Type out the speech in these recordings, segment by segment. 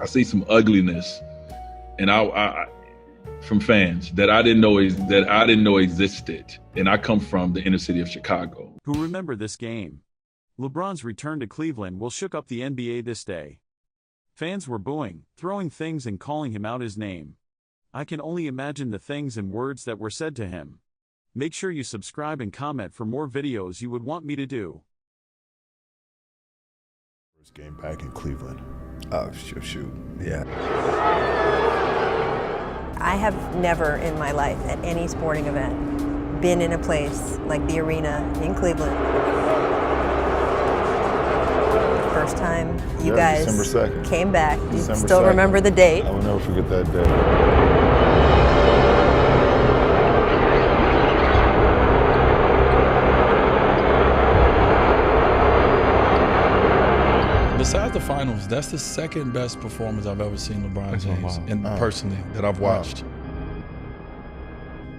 I see some ugliness, and I from fans that I didn't know existed. And I come from the inner city of Chicago. Who remember this game? LeBron's return to Cleveland will shook up the NBA this day. Fans were booing, throwing things and calling him out his name. I can only imagine the things and words that were said to him. Make sure you subscribe and comment for more videos you would want me to do. First game back in Cleveland. Oh, shoot. Yeah. I have never in my life at any sporting event been in a place like the arena in Cleveland. First time you guys December 2nd. came back. You December still 2nd. remember the date. I will never forget that day. Besides the finals, that's the second best performance I've ever seen LeBron James, and personally, that I've watched.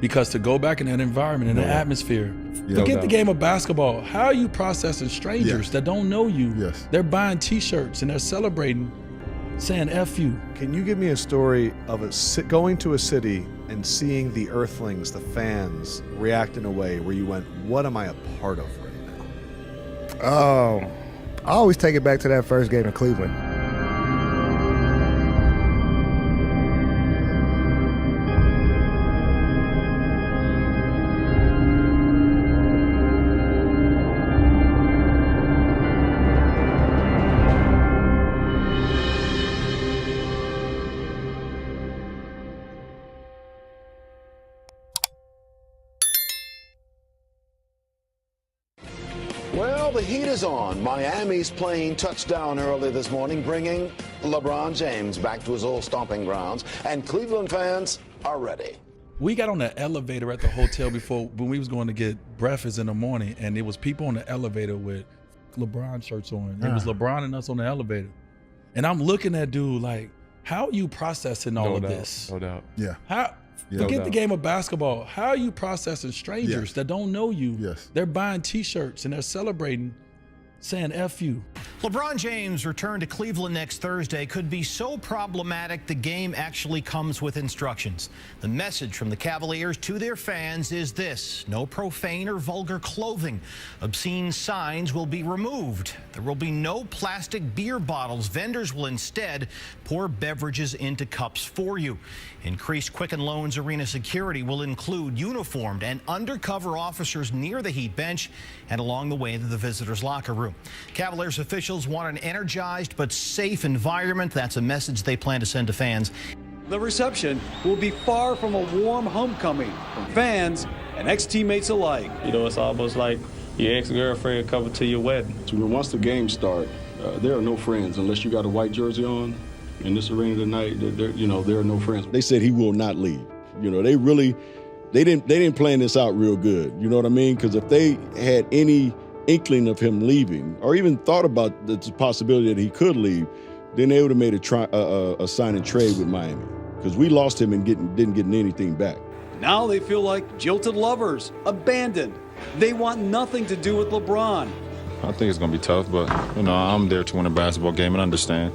Because to go back in that environment, in that atmosphere, forget the game of basketball. How are you processing strangers that don't know you? Yes. They're buying T-shirts and they're celebrating, saying F you. Can you give me a story of going to a city and seeing the Earthlings, the fans, react in a way where you went, what am I a part of right now? Oh, I always take it back to that first game in Cleveland. Well, the heat is on. Miami's plane touched down early this morning, bringing LeBron James back to his old stomping grounds, and Cleveland fans are ready. We got on the elevator at the hotel before when we was going to get breakfast in the morning, and there was people on the elevator with LeBron shirts on. It was LeBron and us on the elevator. And I'm looking at dude like, how are you processing all of this? No doubt. Yeah. Forget the game of basketball. How are you processing strangers that don't know you? Yes. They're buying T-shirts and they're celebrating, saying F you. LeBron James' return to Cleveland next Thursday could be so problematic the game actually comes with instructions. The message from the Cavaliers to their fans is this: no profane or vulgar clothing. Obscene signs will be removed. There will be no plastic beer bottles. Vendors will instead pour beverages into cups for you. Increased Quicken Loans Arena security will include uniformed and undercover officers near the Heat bench and along the way to the visitors' locker room. Cavaliers officials want an energized but safe environment. That's a message they plan to send to fans. The reception will be far from a warm homecoming from fans and ex-teammates alike. You know, it's almost like your ex-girlfriend coming to your wedding. So once the game starts, there are no friends unless you got a white jersey on. In this arena tonight, there are no friends. They said he will not leave. You know, they didn't plan this out real good. You know what I mean? Because if they had any inkling of him leaving, or even thought about the possibility that he could leave, then they would have made a sign and trade with Miami. Because we lost him and didn't get anything back. Now they feel like jilted lovers, abandoned. They want nothing to do with LeBron. I think it's going to be tough, but, you know, I'm there to win a basketball game and understand.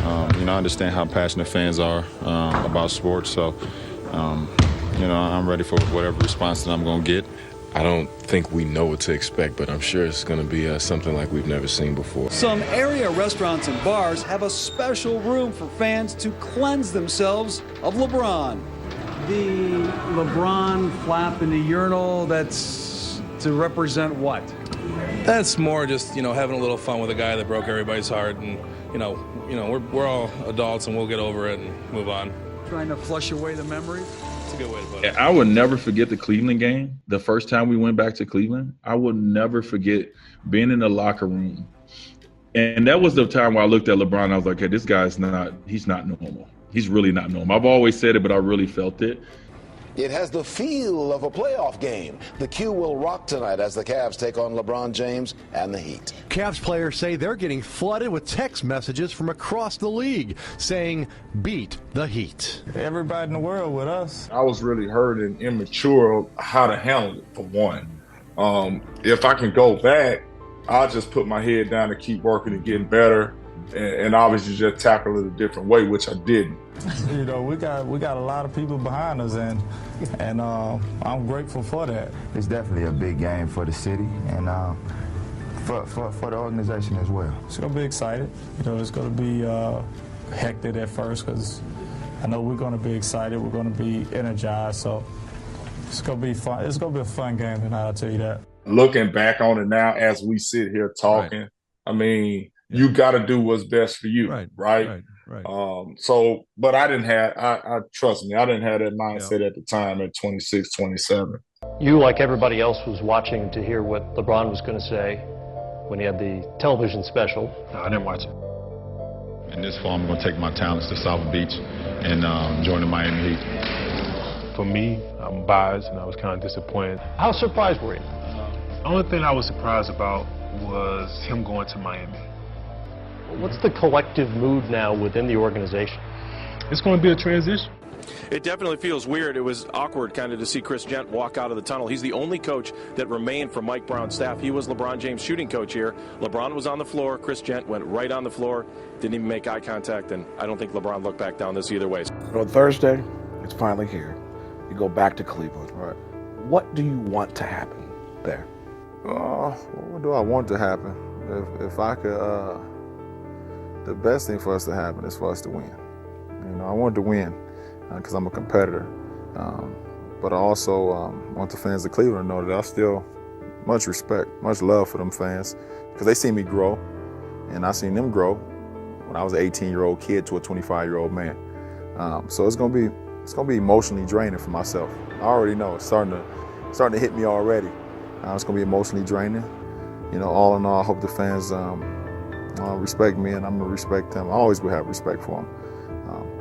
I understand how passionate fans are about sports, so, I'm ready for whatever response that I'm going to get. I don't think we know what to expect, but I'm sure it's going to be something like we've never seen before. Some area restaurants and bars have a special room for fans to cleanse themselves of LeBron. The LeBron flap in the urinal, that's to represent what? That's more just, having a little fun with a guy that broke everybody's heart, and, we're all adults and we'll get over it and move on. Trying to flush away the memories? It's a good way to put it. I would never forget the Cleveland game. The first time we went back to Cleveland, I would never forget being in the locker room. And that was the time where I looked at LeBron and I was like, hey, this guy's he's not normal. He's really not normal. I've always said it, but I really felt it. It has the feel of a playoff game. The Q will rock tonight as the Cavs take on LeBron James and the Heat. Cavs players say they're getting flooded with text messages from across the league saying, beat the Heat. Everybody in the world with us. I was really hurt and immature how to handle it, for one. If I can go back, I'll just put my head down and keep working and getting better. and obviously just tackle it a different way, which I didn't. You know, we got a lot of people behind us, and I'm grateful for that. It's definitely a big game for the city and for the organization as well. It's gonna be excited. You know, it's gonna be hectic at first because I know we're gonna be excited. We're gonna be energized. So it's gonna be fun. It's gonna be a fun game tonight. I'll tell you that. Looking back on it now, as we sit here talking, right. I mean, you got to do what's best for you, right? So, but I didn't have, I trust me, I didn't have that mindset at the time at 26, 27. You, like everybody else, was watching to hear what LeBron was going to say when he had the television special. No, I didn't watch it. And this fall, I'm going to take my talents to South Beach and join the Miami Heat. For me, I'm biased, and I was kind of disappointed. How surprised were you? The only thing I was surprised about was him going to Miami. What's the collective mood now within the organization? It's going to be a transition. It definitely feels weird. It was awkward kind of to see Chris Gent walk out of the tunnel. He's the only coach that remained from Mike Brown's staff. He was LeBron James' shooting coach here. LeBron was on the floor. Chris Gent went right on the floor, didn't even make eye contact, and I don't think LeBron looked back down this either way. On Thursday, it's finally here. You go back to Cleveland. Right. What do you want to happen there? What do I want to happen? If I could, the best thing for us to happen is for us to win. You know, I want to win because I'm a competitor. But I also want the fans of Cleveland to know that I still much respect, much love for them fans because they see me grow, and I seen them grow when I was an 18-year-old kid to a 25-year-old man. So it's gonna be emotionally draining for myself. I already know it's starting to hit me already. It's going to be emotionally draining. You know, all in all, I hope the fans respect me, and I'm going to respect them. I always will have respect for them.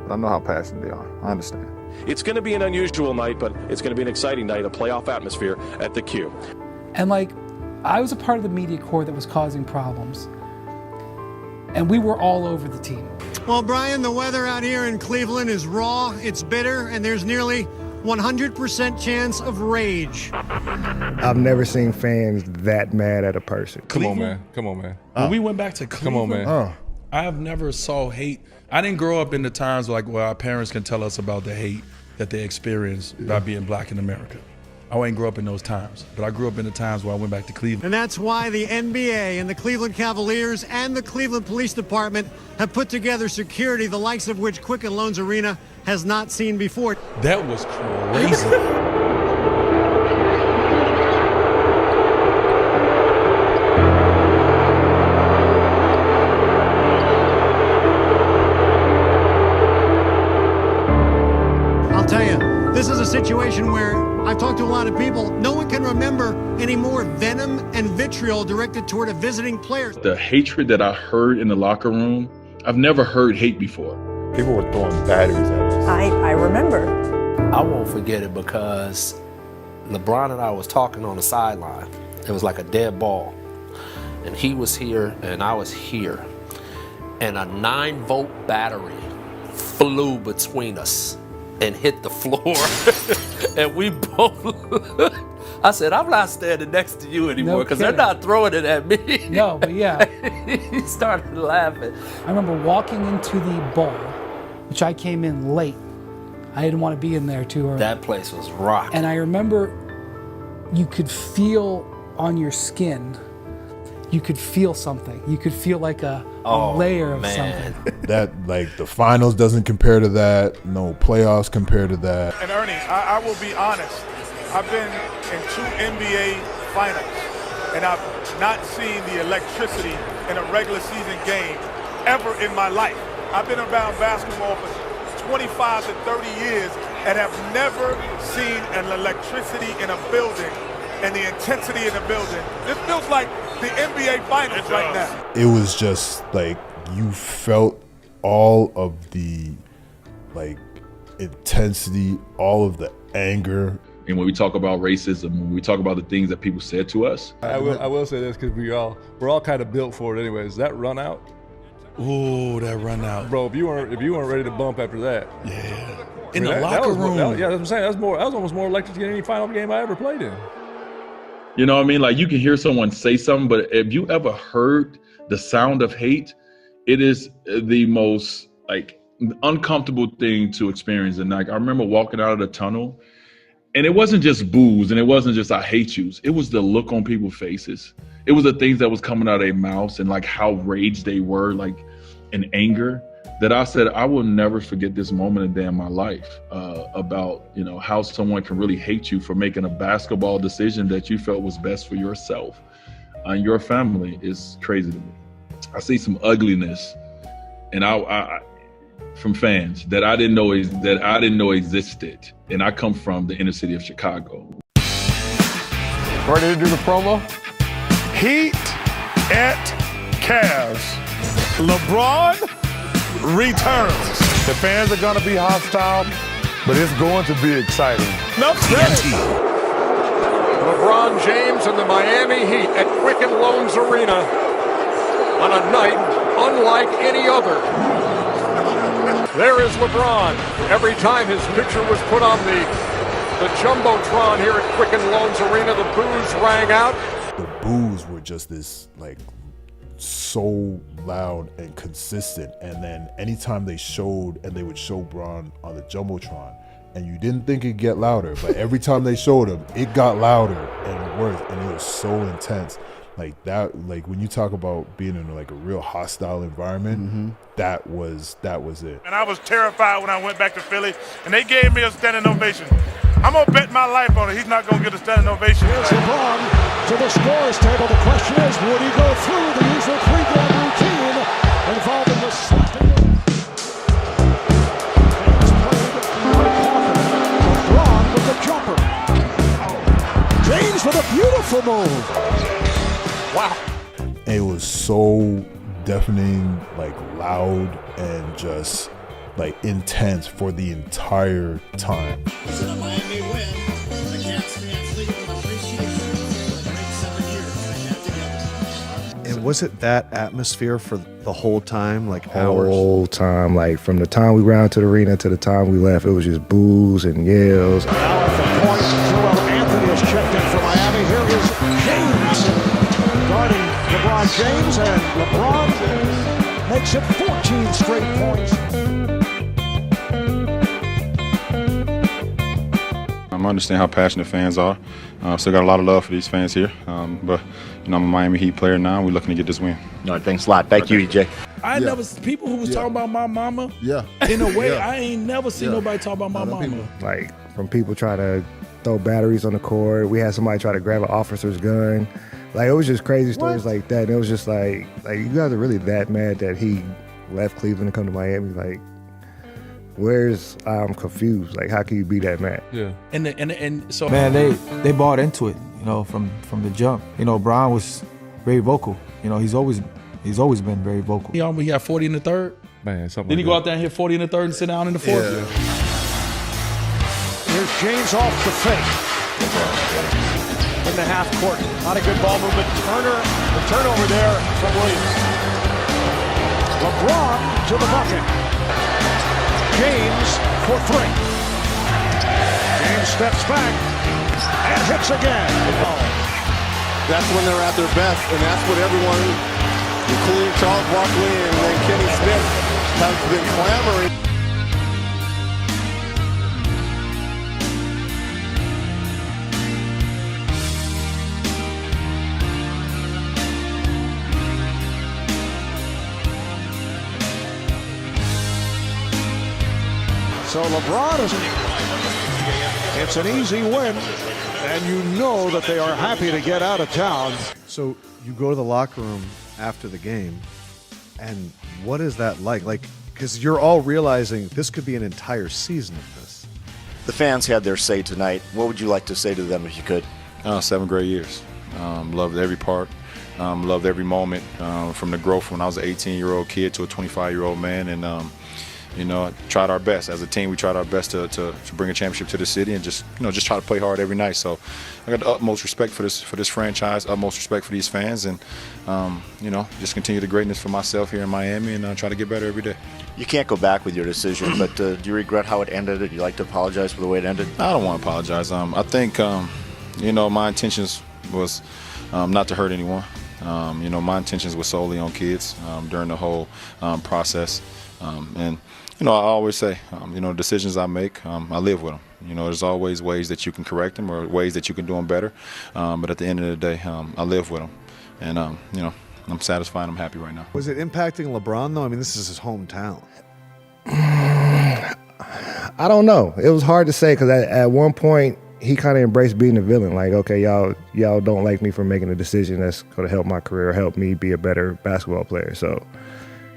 But I know how passionate they are. I understand. It's going to be an unusual night, but it's going to be an exciting night, a playoff atmosphere at the Q. And, I was a part of the media corps that was causing problems. And we were all over the team. Well, Brian, the weather out here in Cleveland is raw, it's bitter, and there's nearly 100% chance of rage. I've never seen fans that mad at a person. Come on, man. When we went back to Cleveland, I have never saw hate. I didn't grow up in the times where our parents can tell us about the hate that they experienced by being black in America. I didn't grow up in those times, but I grew up in the times where I went back to Cleveland. And that's why the NBA and the Cleveland Cavaliers and the Cleveland Police Department have put together security, the likes of which Quicken Loans Arena has not seen before. That was crazy. I'll tell you, this is a situation where I've talked to a lot of people. No one can remember any more venom and vitriol directed toward a visiting player. The hatred that I heard in the locker room, I've never heard hate before. People were throwing batteries at us. I remember. I won't forget it because LeBron and I was talking on the sideline. It was like a dead ball. And he was here and I was here. And a 9-volt battery flew between us and hit the floor. And we both, I said, I'm not standing next to you anymore because they're not throwing it at me. No, but yeah. He started laughing. I remember walking into the bowl, which I came in late. I didn't want to be in there too early. That place was rocking. And I remember you could feel on your skin, you could feel something. You could feel like a layer of something. That, the finals doesn't compare to that. No playoffs compare to that. And Ernie, I will be honest. I've been in 2 NBA finals, and I've not seen the electricity in a regular season game ever in my life. I've been around basketball for 25 to 30 years and have never seen an electricity in a building and the intensity in the building. This feels like the NBA finals right now. It was just you felt all of the intensity, all of the anger. And when we talk about racism, when we talk about the things that people said to us. I will say this because we're all kind of built for it anyways. That run out. Ooh, that run out. Bro, if you weren't ready to bump after that. Yeah. In the locker room. That's what I'm saying. That was almost more electric than any final game I ever played in. You know what I mean? You can hear someone say something, but if you ever heard the sound of hate, it is the most like uncomfortable thing to experience. And like I remember walking out of the tunnel, and it wasn't just boos, and it wasn't just I hate yous. It was the look on people's faces. It was the things that was coming out of their mouths and like how raged they were, like in anger, that I said I will never forget this moment a day in my life about, you know, how someone can really hate you for making a basketball decision that you felt was best for yourself and your family. Is crazy to me. I see some ugliness, and I from fans that I didn't know existed, and I come from the inner city of Chicago. Ready to do the promo? Heat at Cavs. LeBron returns. The fans are going to be hostile, but it's going to be exciting. No TNT. LeBron James and the Miami Heat at Quicken Loans Arena on a night unlike any other. There is LeBron. Every time his picture was put on the Jumbotron here at Quicken Loans Arena, the boos rang out. The boos were just this, like, so loud and consistent. And then anytime they would show Bron on the Jumbotron, and you didn't think it'd get louder, but every time they showed him, it got louder and worse, and it was so intense. Like that, like when you talk about being in like a real hostile environment, that was it. And I was terrified when I went back to Philly, and they gave me a standing ovation. I'm going to bet my life on it. He's not going to get a standing ovation. Here's LeBron to the scorer's table. The question is, would he go through the usual pregame routine involving the slapping? LeBron with the jumper. James with a beautiful move. Wow. And it was so deafening, like loud and just like intense for the entire time. And was it that atmosphere for the whole time, like Whole hours? time, like from the time we ran to the arena to the time we left, it was just boos and yells. Now at the point, Joel Anthony has checked in for Miami. Here is James guarding LeBron James, and LeBron makes it 14 straight points. I understand how passionate fans are. Still got a lot of love for these fans here. But you know, I'm a Miami Heat player now. We're looking to get this win. All right, thanks a lot. Thank you, EJ. I never people who was talking about my mama. Yeah. In a way, I ain't never seen nobody talk about my mama. Like from people try to throw batteries on the court. We had somebody try to grab an officer's gun. Like it was just crazy stories like that. And it was just like you guys are really that mad that he left Cleveland to come to Miami. Like, I'm confused. Like, how can you be that mad? Yeah. And so man, they bought into it, you know, from the jump. You know, Bron was very vocal. You know, he's always been very vocal. He had 40 in the third. Man, something. Then like he go that. out there and hit 40 in the third and sit down in the fourth. Yeah. Here's James off the fake. In the half court. Not a good ball movement. The turnover there from Williams. LeBron to the bucket. James for three. James steps back and hits again. That's when they're at their best, and that's what everyone, including Charles Barkley and then Kenny Smith, has been clamoring. So LeBron it's an easy win, and you know that they are happy to get out of town. So you go to the locker room after the game, and what is that like? Like, because you're all realizing this could be an entire season of this. The fans had their say tonight. What would you like to say to them if you could? 7 great years. Loved every part. Loved every moment from the growth when I was an 18-year-old kid to a 25-year-old man. And, you know, tried our best. As a team, we tried our best to bring a championship to the city and just try to play hard every night. So I got the utmost respect for this franchise, utmost respect for these fans, and, you know, just continue the greatness for myself here in Miami and try to get better every day. You can't go back with your decision, but do you regret how it ended? Would you like to apologize for the way it ended? I don't want to apologize. I think, you know, my intentions was not to hurt anyone. You know, my intentions were solely on kids during the whole process. And, you know, I always say, you know, decisions I make, I live with them. You know, there's always ways that you can correct them or ways that you can do them better. But at the end of the day, I live with them. And, you know, I'm satisfied. I'm happy right now. Was it impacting LeBron, though? I mean, this is his hometown. I don't know. It was hard to say because at one point he kind of embraced being a villain. Like, okay, y'all don't like me for making a decision that's going to help my career, help me be a better basketball player. So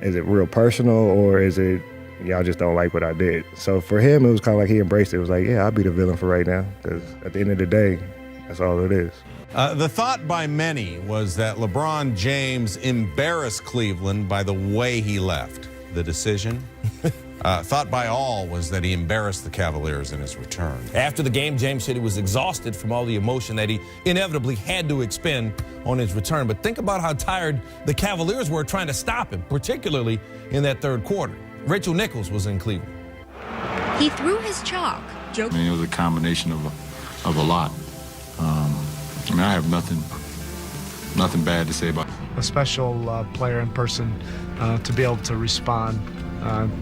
is it real personal or is it y'all just don't like what I did? So for him, it was kind of like he embraced it. It was like, yeah, I'll be the villain for right now because at the end of the day, that's all it is. The thought by many was that LeBron James embarrassed Cleveland by the way he left. The decision, thought by all, was that he embarrassed the Cavaliers in his return. After the game, James said he was exhausted from all the emotion that he inevitably had to expend on his return. But think about how tired the Cavaliers were trying to stop him, particularly in that third quarter. Rachel Nichols was in Cleveland. He threw his chalk. I mean, it was a combination of a lot. I mean, I have nothing bad to say about it. A special player in person to be able to respond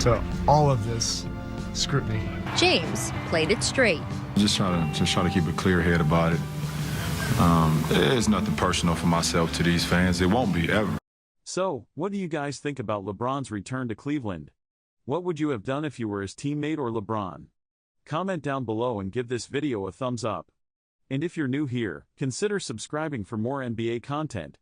to all of this scrutiny. James played it straight. Just try to keep a clear head about it. There's nothing personal for myself to these fans. It won't be ever. So, what do you guys think about LeBron's return to Cleveland? What would you have done if you were his teammate or LeBron? Comment down below and give this video a thumbs up. And if you're new here, consider subscribing for more NBA content.